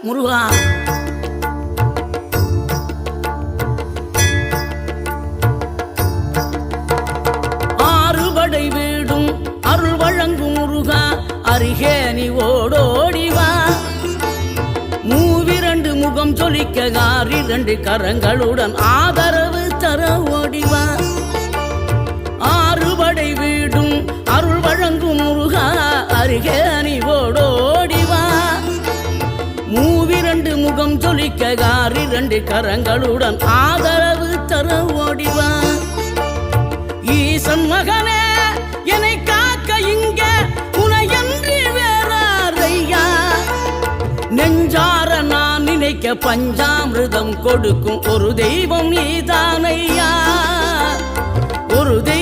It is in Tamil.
முருகா. ஆறுபடை வீடும் அருள் வழங்கும் முருகா, அருகே நீ ஓடோடிவா. மூவிரண்டு முகம் சொலிக்க ஆறிரண்டு கரங்களுடன் ஆதரவு தர ஓடிவா. ஆறுபடை வீடும் அருள் வழங்கும் முருகா, அருகே நீ ஓடோடிவா. மூவிரண்டு முகம் சொலிக்க ஆறிரண்டு கரங்களுடன் ஆதரவு தர ஓடிவா. ஈசன் மகனே என்னை காக்க இங்க உனையன்றி வேறாரையா. நெஞ்சார நான் நினைக்க பஞ்சாமிர்தம் கொடுக்கும் ஒரு தெய்வம் நீதானையா. ஒரு தெய்வம்